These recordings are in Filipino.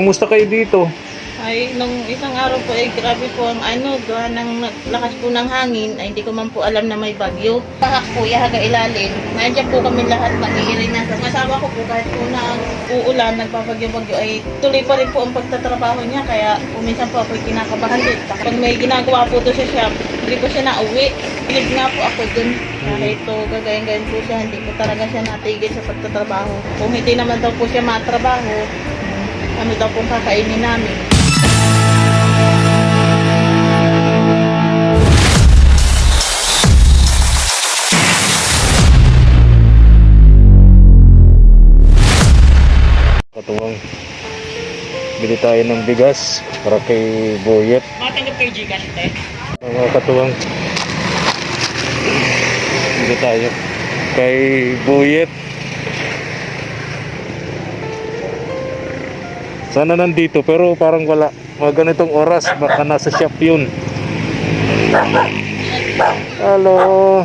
Kumusta kayo dito? Ay, nung isang araw po, grabe po ang gawa ng lakas po ng hangin, ay hindi ko man po alam na may bagyo. Bahak po, yahaga ilalim. Nandiyan po kami lahat mag-iirina. Ang asawa ko po, kahit po na uulan, nagpapagyo-bagyo, ay tuloy pa rin po ang pagtatrabaho niya. Kaya minsan po ako'y kinakabahan din. Pag may ginagawa po doon sa shop, hindi ko siya nauwi. Pilig nga po ako doon. Kahit po gagayin-gayin po siya, hindi po talaga siya natigil sa pagtatrabaho. Kung hindi naman daw po siya matrabaho, ano daw pong kakainin namin. Katuwang, bili tayo ng bigas para kay Boyet. Matanggap kay Gcash, te. Mga katuwang, bili tayo kay Boyet. Sana nandito pero parang wala. Mga ganitong oras, baka nasa shop yun. Hello.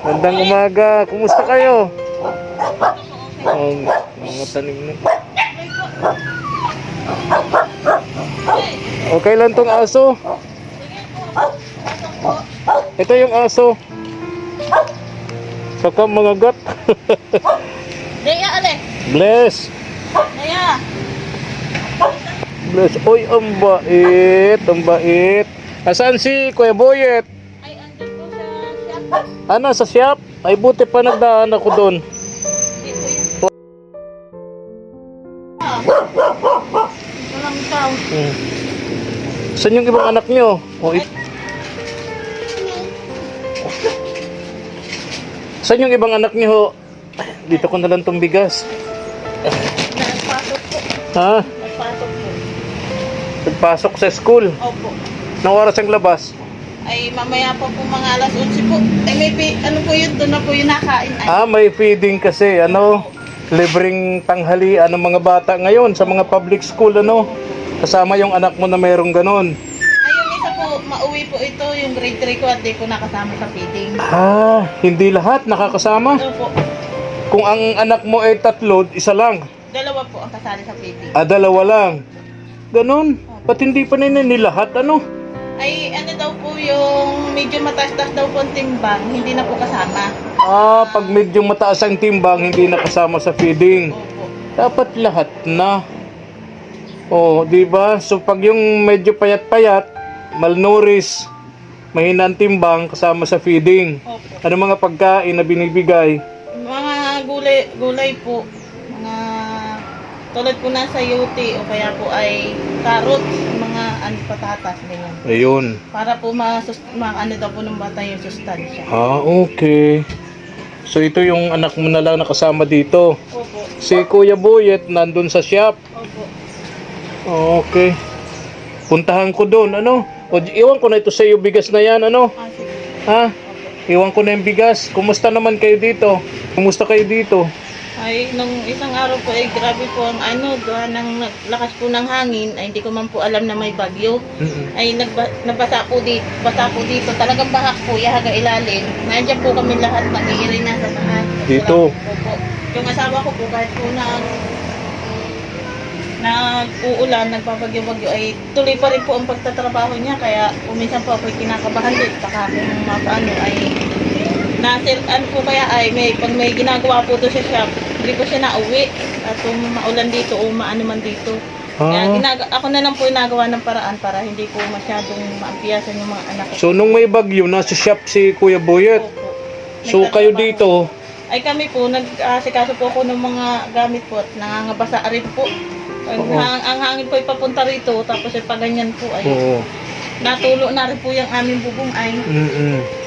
Magandang umaga. Kumusta kayo? Mga tanim na. Okay lang tong aso. Ito yung aso. Saka mga gat. Daya, ale. Bless. Daya. Bless. Oy, ang bait. Ang bait. Asan si Kuya Boyet? Ay, andun po sa shop. Ano, sa shop? Ay, buti pa nagdaan ako doon. Dito yun. Walang tao. Saan yung ibang anak nyo? O, saan yung ibang anak nyo? Dito ko na lang tong bigas. Nagpasok po. Ha? Nagpasok po. Nagpasok sa school. Opo. Nang oras ang labas? Ay, mamaya pa po mga alas 11 po. Ay, ano po yun? Doon na po yung nakain. Ay, May feeding kasi, libreng tanghalian ng mga bata ngayon sa mga public school, Kasama yung anak mo na merong ganon. ay, yung isa po, mauwi po ito, yung grade 3 ko at di ko nakasama sa feeding. Hindi lahat nakakasama. Opo. Kung ang anak mo ay 3, isa lang. Dalawa po ang kasali sa feeding. 2 lang. Ganon. Ba't hindi pa nilahat, Ay, ano daw po yung medyo mataas-taas daw po ang timbang, hindi na po kasama. Pag medyo mataas ang timbang, hindi nakasama sa feeding. Opo. Dapat lahat na. Di ba? So pag yung medyo payat-payat, malnourished, mahina ang timbang, kasama sa feeding. Opo. Ano mga pagkain na binibigay? Mga gulay po, mga tulad po nasa UT o kaya po ay carrots, mga patatas, ganyan. Ayun. Para po ano daw po ng bata yung sustansya. Okay. So ito yung anak mo na lang nakasama dito. Opo. Si Kuya Boyet nandun sa shop. Opo. Okay. Puntahan ko doon, O iwan ko na ito sa iyo bigas na yan, Sige. Ha? Iwan ko na yung bigas. Kumusta naman kayo dito? Kumusta kayo dito? Ay, nung isang araw po, grabe po ang gawa ng lakas po ng hangin, ay hindi ko man po alam na may bagyo. Ay, nabasa po dito, talagang bahak po, yahaga ilalim. Nandiyan po kami lahat, mag-iirina sa taas. Dito? Opo. Yung asawa ko po, kahit po nag-uulan, nagpapagyo-bagyo, ay tuloy pa rin po ang pagtatrabaho niya. Kaya minsan po ako'y kinakabahan din. Baka kung mapaano ay po kaya ay pag may ginagawa po doon sa shop, hindi ko siya nauwi. At kung maulan dito o maano man dito. Kaya ako na lang po nagawa ng paraan para hindi po masyadong maampiyasan yung mga anak ko. So nung may bagyo, nasa shop si Kuya Boyet. Opo. So kayo dito, Ay kami po, nag-asikaso po ako ng mga gamit po at nangangabasa rin po. Ang hangin po ay papunta rito, tapos ay paganyan po ay natulo na rin po yung aming bubong ay.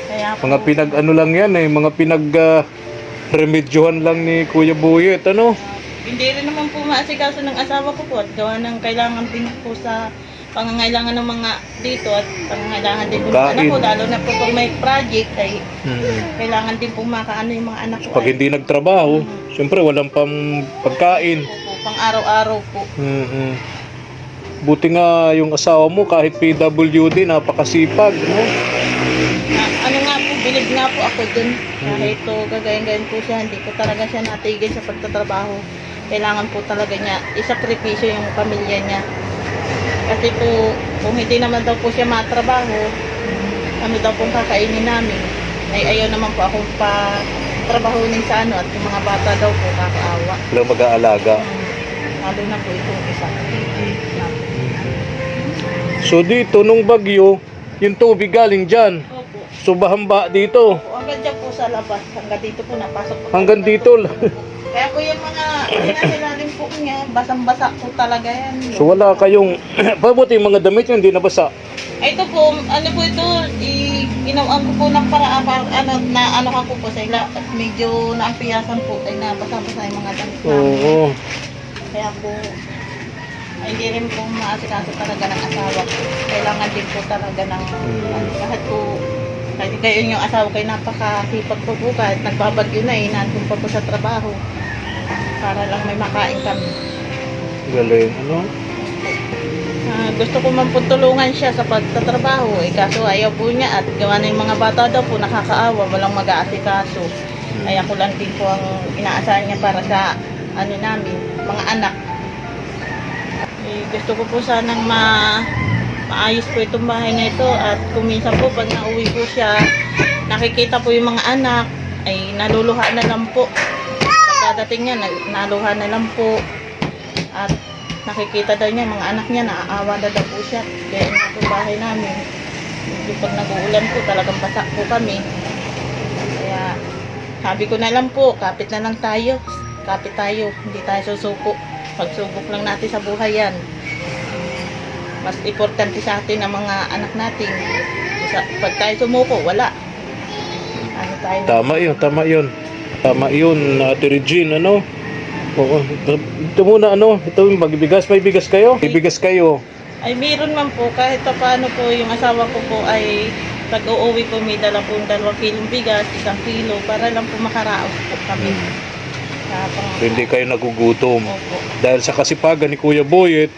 Kaya po, mga pinag-ano lang yan mga pinag-remedyohan lang ni Kuya Boyet, hindi rin naman po maasikaso ng asawa ko po at gawa ng kailangan din po sa pangangailangan ng mga dito at pangangailangan din po ng anak ko, lalo na po kung may project ay kailangan din po makaano yung mga anak ko. Pag hindi nagtrabaho, syempre walang pagkain. Opo, pang araw-araw po. Buti nga yung asawa mo kahit PWD, napakasipag, Ano nga po, bilib nga po ako dun. Kahit to gagayin-gayin po siya, hindi ko talaga siya natigil sa pagtatrabaho. kailangan po talaga niya isakripisyo yung pamilya niya. Kasi po, kung hindi naman daw po siya matrabaho, ano daw pong kakainin namin, ay ayaw naman po akong trabahunin sa ano, at yung mga bata daw po kakaawa. Walang mag-aalaga. Lalo na po itong isa. So dito, nung bagyo, yung tubig galing dyan. Opo. So bahamba dito. Opo, hanggang dyan po sa labas. Hanggang dito po napasok po. Hanggang dito. Kaya po yung mga sinasilalim po niya, basang-basa po talaga yan. So wala kayong, pabuti yung mga damit nyo, hindi nabasa. Ay, ito po, ano po ito, ginawaan ko po ng paraan, ano ka po sa ila, at medyo naampiyasan po, ay nabasa-basa yung mga damit namin. Oo. Kaya po, ay hindi rin po maasikaso talaga ng asawa ko. Kailangan din po talaga ng, kahit po, kahit kayo yung asawa kayo napakasipag po po, kahit nagbabagyo na nandun pa po sa trabaho, para lang may makain kami. Galing, ano? Gusto ko man po tulungan siya sa pagtatrabaho, kaso ayaw po niya at gawa na yung mga bata daw po nakakaawa, walang mag-aasikaso. Ay ako lang din po ang inaasahan niya para sa ano namin, mga anak. Gusto ko po sanang maayos po itong bahay na ito at kung minsan po pag nauwi po siya, nakikita po yung mga anak, ay naluluha na lang po. Pagkadating niya, naluha na lang po at nakikita daw niya, mga anak niya, naaawa na daw po siya. Kaya ito po bahay namin. Yung pag nag-uulan po, talagang basa po kami. Kaya sabi ko na lang po, kapit na lang tayo. Kapit tayo, hindi tayo susuko. Pagsubok lang natin sa buhay yan. Mas importante sa atin ang mga anak natin. Pag tayo sumuko, wala. Ano tayo? Tama yun, tama yun. Tama yun, Ate Regine, ano? Oo. Ito muna, ano? Ito yung bigas. May bigas kayo? May bigas kayo. Ay, meron man po. Kahit pa paano po, yung asawa ko po ay pag uuwi po, may dala po 2 kilong bigas, 1 kilo, para lang po makaraos po kami. Hindi kayo nagugutom. Opo. Dahil sa kasipagan ni Kuya Boyet,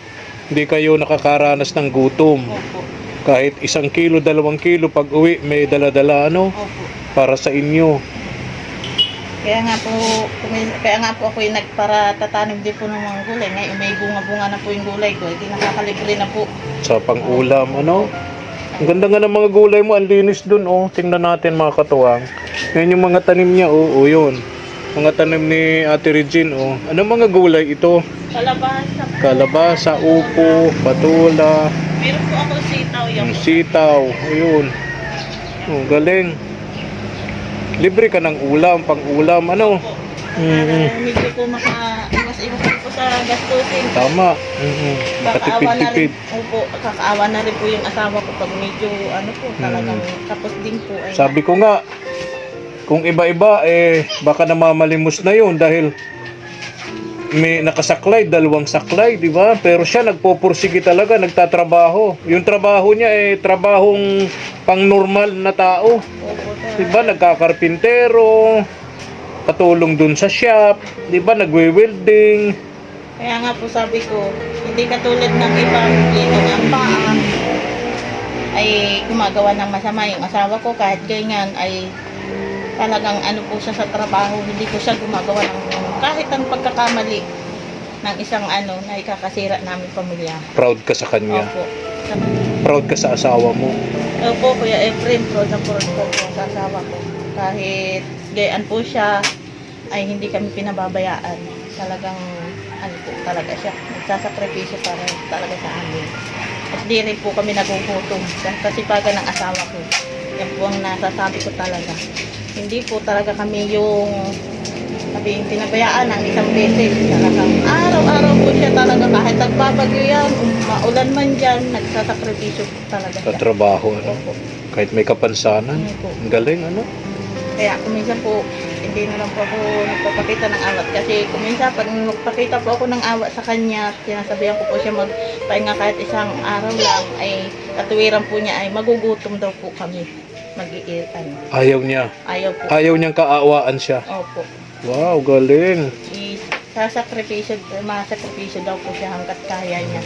hindi kayo nakakaranas ng gutom. Opo. Kahit 1 kilo, 2 kilo, pag uwi, may dala-dala, ano? Opo. Para sa inyo. Kaya nga po ako yung nagparatatanim din po ng mga gulay. Ngayon may bunga-bunga na po yung gulay ko. Hindi nakakalibre na po. Sa pang-ulam, ano? Ang ganda nga ng mga gulay mo, ang linis dun, oh. Tingnan natin mga katuwang. Yan yung mga tanim niya, oh, yun. Mga tanim ni Ate Regine, oh. Ano mga gulay ito? Kalabasa po. Kalabasa, upo, patula, Meron po ako sitaw. yung sitaw, ayun. Oh, galing. Libre ka ng ulam, pang-ulam, ano? Para medyo po maka-iwas-iwas po sa gastusin. Tama. Kakaawa na rin, Makatipid-tipid. opo, kakaawa na rin po yung asawa ko pag medyo ano po, talagang tapos din po ay Sabi ko nga, kung iba-iba, baka namamalimos na yun dahil may nakasaklay, 2 saklay, di ba? Pero siya nagpopursige talaga, nagtatrabaho. Yung trabaho niya trabahong pang-normal na tao. opo, Di ba? Nagkakarpintero, katulong dun sa shop, di ba? Nagwe-welding. kaya nga po sabi ko, hindi katulad ng ibang ginong ang paa ay gumagawa ng masama yung asawa ko kahit ganyan ay talagang ano po siya sa trabaho, hindi ko siya gumagawa ng kahit ang pagkakamali ng isang ano na ikakasira namin pamilya. Proud ka sa kanya. Opo. Proud ka sa asawa mo. Opo, Kuya Efren, proud na proud po sa asawa ko. Kahit gayaan po siya, ay hindi kami pinababayaan. Talagang, ano po, talaga siya. Nagsasakripisyo para talaga sa amin. At di rin po kami nagugutom. Kasi paga ng asawa ko. Yan po ang nasasabi ko talaga. Hindi po talaga kami yung pinabayaan ng isang beses. Talagang araw-araw po siya talaga. Kahit nagbabagyo yan, maulan man dyan, nagsasakripisyo po talaga Sa siya. trabaho, ano? Opo. Kahit may kapansanan. Opo. Ang galing, ano? Kaya kuminsan po, hindi na lang po ako nagpapakita ng awat. Kasi kuminsan, pag magpakita po ako ng awat sa kanya, sinasabihan ko po siya magpahinga kahit 1 araw lang, ay katuwiran po niya ay magugutom daw po kami. Mag-iirtan. Ayaw niya. Ayaw po. Ayaw niyang kaawaan siya. Opo. Wow, galing. Masakripisyo daw po siya hanggat kaya niya.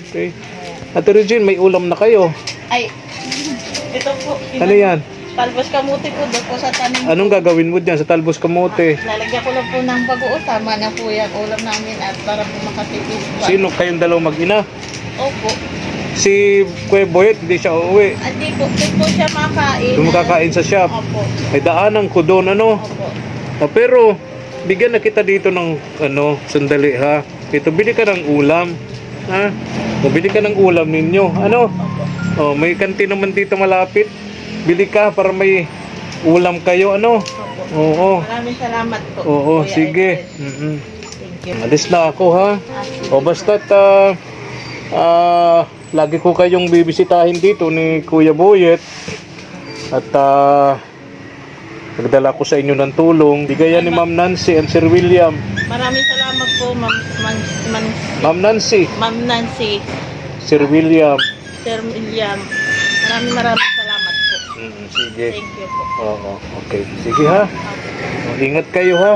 Okay. Kaya, Ate Regine, may ulam na kayo. ay, ito po. Ano yan? Talbos kamuti po doon po sa tanim. Anong gagawin mo dyan sa talbos kamote? Lalagyan ko lang po ng bagoong. Tama na po yung ulam namin at para po makatipid pa. Sino kayong dalawang mag-ina? Opo. Si Kuya Boyet, hindi siya uuwi. Hindi po siya makain. Kumakain sa shop. Opo. Ay daanan ko doon, ano? Opo. Pero, bigyan na kita dito ng, sandali ha. Ito, bili ka ng ulam. Ha? O, bili ka ng ulam ninyo. Ano? Opo. May kantin naman dito malapit. Bili ka para may ulam kayo, ano? Opo. Oo. Maraming salamat po. Oo, Kuya sige. Edwin. Thank you. Alis na ako, ha? Sige. O, basta't, lagi ko kayong bibisitahin dito ni Kuya Boyet. At, nagdala ko sa inyo ng tulong. Bigayan ni Ma'am Nancy and Sir William. Maraming salamat po, Ma'am Nancy, Ma'am Nancy, Sir William. Sir William. Maraming salamat po. Sige. Thank you po. Oo, okay. Sige ha. Ingat kayo ha.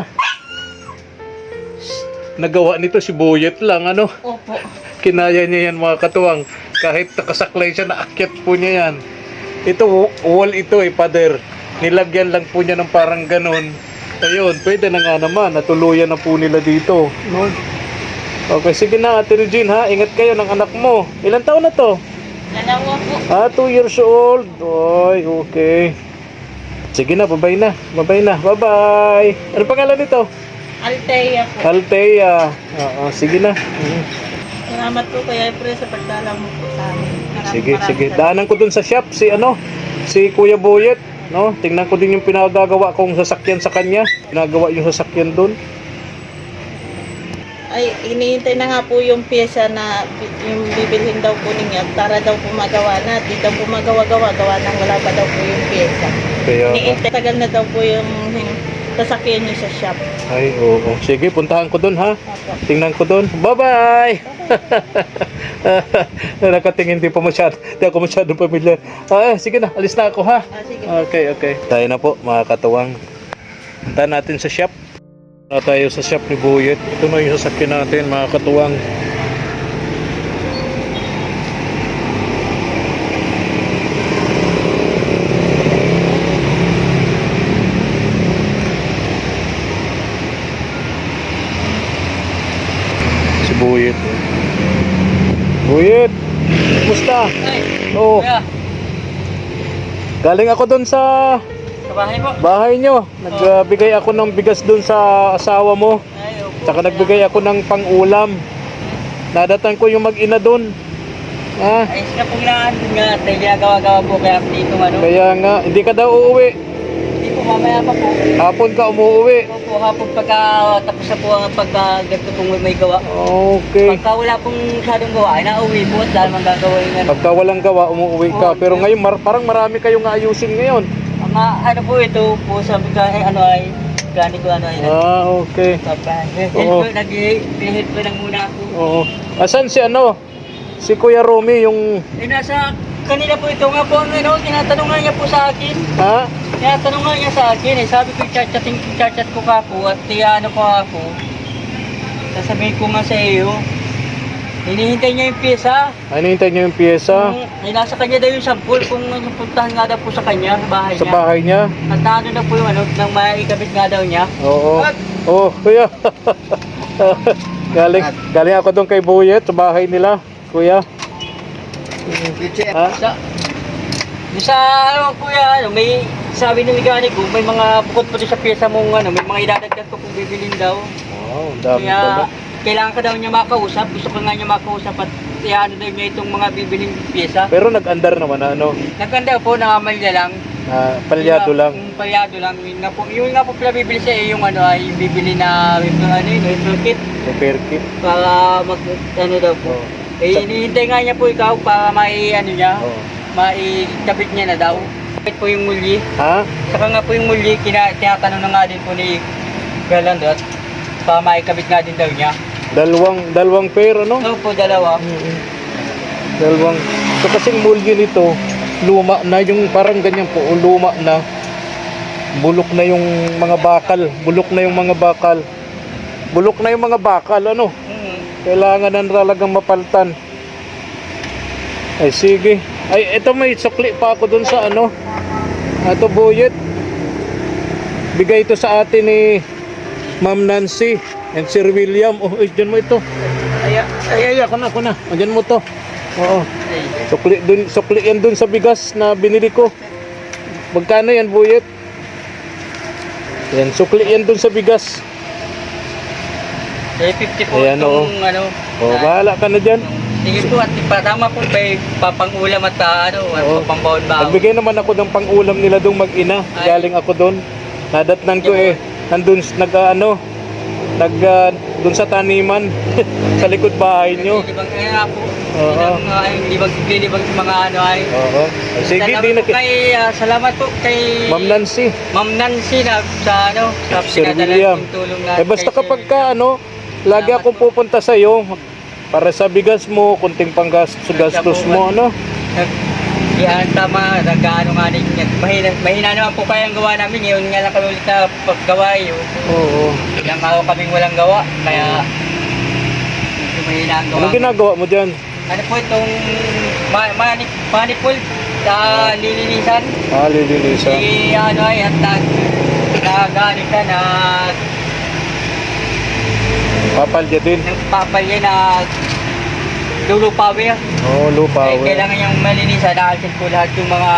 Nagawa nito si Boyet lang, ano? Opo. Kinaya niya yan mga katuwang. Kahit nakasaklay siya, naakyat po niya yan. Ito, wall ito pader. Nilagyan lang po niya ng parang ganon. Ayun, pwede na nga naman. Natuluyan na po nila dito. No? Okay, sige na Ate Regine ha. Ingat kayo ng anak mo. Ilang taon na to? Dalawa po. 2 years old. Oy, okay. Sige na, babay na. Babay na. Bye-bye. Ano pangalan nito? Althea po. Althea. Oo, sige na. Salamat po Kuya Efren sa pagdala mo po sa amin. Sige, sige. Salamat. Daanan ko dun sa shop si Kuya Boyet, no? Tingnan ko din yung pinagagawa kong sasakyan sa kanya. Pinagawa yung sasakyan dun. Ay, hinihintay na nga po yung pyesa na yung bibilhin daw po ninyo para daw po magawa na. Di daw po magawa-gawa. Gawa nang wala pa daw po yung pyesa. Kaya, Hinihintay. Tagal na daw po yung sasakyan niyo sa shop. ay, oo. Sige, puntahan ko dun ha. Opo. Tingnan ko dun. Bye-bye! Nakatingin di pa masyado. Di ako masyadong pamilyar. Sige na, alis na ako ha. Sige. Okay, okay. Tayo na po mga katuwang. Punta natin sa shop. Na tayo sa shop ni Boyet. Ito na yung sasakyan natin mga katuwang. Si Boyet. Boyet, kumusta? Ay, Oo. kuya. Galing ako doon sa Sa bahay po. bahay nyo. Nagbigay ako ng bigas doon sa asawa mo. Ay, opo. Tsaka nagbigay ako ng pang-ulam. Nadatan ko yung mag-ina doon. Ayos na pong lahat nga. Tayo ginagawa-gawa po kaya dito Kaya nga, hindi ka daw uuwi. Hindi po, mamaya pa po. Hapon ka umuwi. Opo, hapon pagka tapos na po ang pagka ganito pong may gawa. Okay. Pagka wala pong masyadong gawa, ay nauwi po at dahil magagawin nga. Pagka walang gawa, umuwi ka. Pero ngayon, parang marami kayong ayusin ngayon. Mga ano po ito po sa gani ko Okay. Oo. Nag-hit po lang muna ako. Oo. Asan si Si Kuya Romy, yung... Nasa kanila po ito nga po, tinatanungan niya po sa akin. Ha? Tinatanungan niya sa akin sabi ko chat ko ka po at ano ko ako. Sasabihin ko nga sa iyo. Hinihintay niya yung pyesa. Hinihintay niyo yung pyesa? Ay, nasa kanya daw yung sample kung puntahan nga daw po sa kanya, sa bahay niya. Sa bahay niya? At ano daw po yung nang maikabit nga daw niya. Oo. Oh, kuya. galing ako doon kay Boyet sa bahay nila, kuya. Ha? Sa kuya, may sabi ng mekaniko ko, may mga bukod pa doon sa pyesa mong may mga idadagdag ko kung bibilin daw. Wow, ang dami Kaya pala. kailangan ka daw niya makausap, gusto ko nga niya makausap at ano daw niya itong mga bibiling pyesa. Pero nag-andar naman Nagkanda po, nangamalya lang. Palyado lang. Palyado lang. Yung nga po pala bibili siya yung ay bibili na repair kit Repair kit. para daw po. Oo. Hinihintay nga niya po ikaw para niya, Oo. maikabit niya na daw. Kapit po yung muli. Ha? Saka nga po yung muli, tinatanong na nga din po ni Galandot para maikabit nga din daw niya. Dalawang pair, Oo po, dalawa. Dalawang. So kasing mulyo nito, luma na yung parang ganyan po, luma na. Bulok na yung mga bakal. Bulok na yung mga bakal. Kailangan na talagang mapaltan. Ay sige. Ay ito may sukli pa ako dun sa Ato Buyet. Bigay ito sa atin ni Ma'am Nancy and Sir William. Oh, dyan mo ito. Ay, ako na. Dyan mo to. Oo. Sukli yan dun sa bigas na binili ko. Magkano yan, Buyet? Yan, sukli yan dun sa bigas. 50 po Ayan, itong Bahala ka na dyan. sige po, at patama po may papangulam at Oo. pampambawon-bawon. Nagbigay naman ako ng pang-ulam nila dong mag-ina. Ay. Galing ako doon. Nadatnan ko nandun dun sa taniman sa likod bahay nyo. Libang kaya po. Oo. Libang mga ano ay. Oo. Sige, Salamat po salamat po kay Ma'am Nancy. Ma'am Nancy na sa Sir pinadala William. ng tulong na Basta kay kapag Sir ka lagi Salamat akong po. pupunta sa iyo para sa bigas mo, kunting panggastos mo, ano? Yan, tama, nag-ano nga rin yan. Mahina naman po kaya ang gawa namin. Ngayon nga lang kami ulit na paggawa. Oo. Ilang araw kaming walang gawa. Kaya, medyo mahina ang gawa. Anong ginagawa mo dyan? Ano po itong manifold sa lilinisan? Lilinisan. Ano ay, at nagani ka na Papalya din. nagpapalya na lulupawi. Lupa. Kailangan yung malinisan. Nakasin po lahat yung mga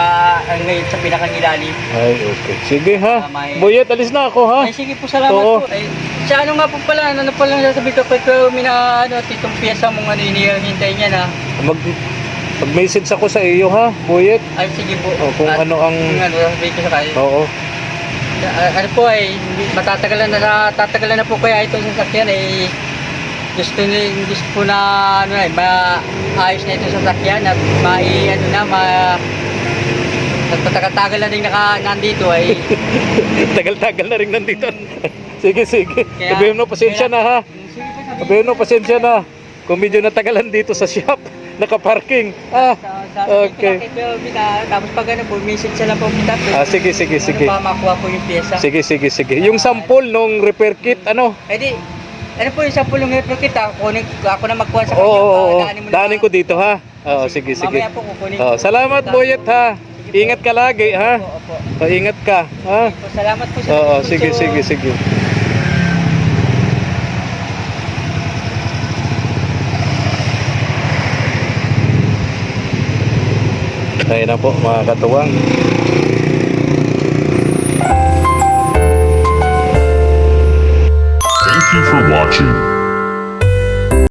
ngayon sa pinakang-ilalim. Ay, okay. Sige ha. May- Buyet, alis na ako ha. Ay, sige po, salamat Oo. po. Ay, sa ano nga po pala, ano pala sabi ko, titong piyesa mong ano, hinihintay niya na. Mag-message ako sa iyo ha, Buyet. Ay, sige po. Kung At ano ang... kung ano, sabi ko sa kanya. Oo. Ano po ay, tatagalan na po kaya ito sa sasakyan ay gusto po na ano ay maayos na ito sa sasakyan at tagal na din nandito ay Tagal-tagal na rin nandito. Sige. Kaya- Sabihin mo, pasensya na ha. Sabihin mo, pasensya na. Kung medyo natagalan dito sa shop, nakaparking. Okay. Tapos pag ano po, message sila po kita. Sige. Ano pa makuha po yung pyesa. Sige. Yung sample nung repair kit, ano? Eh di, ano po yung sample ng repair kit? Ako na magkuha sa kanya. Oo. Daanin mo na- Daanin ko dito ha. Oo, sige. Mamaya po kukunin Oh, ko. salamat Buyet ha. Ingat ka lagi ha. Opo. Ingat ka ha. Salamat po sa Oo, sponsor. sige. Ayun na po mga katuwang. Thank you for watching.